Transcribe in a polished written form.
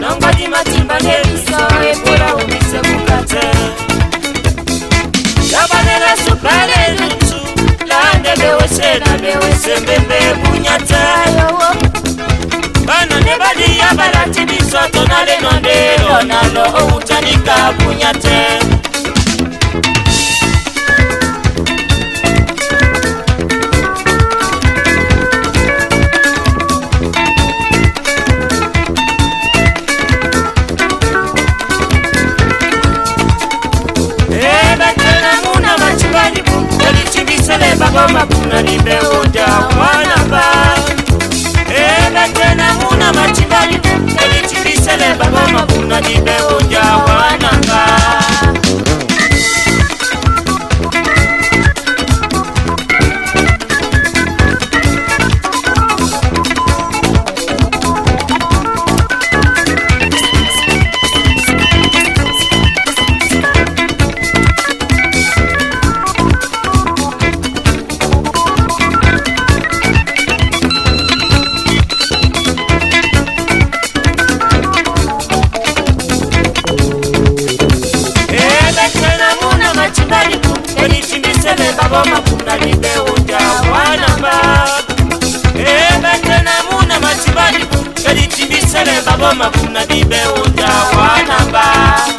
Nongwa di matimba neriso ebola umise kukate Yabanera supale lutu Lande bewese mbembe bunyate Bana nebadi ya barati biso tonale nondero Nalo utanika bunyate Bagoma kuna libe uja wana ba Ebe tena muna machibali Elichibisele bagoma kuna libe uja wana ba Bagoma kuna libe uja wana ba Ebe tena muna machibali Elichibisele bagoma kuna libe uja wana ba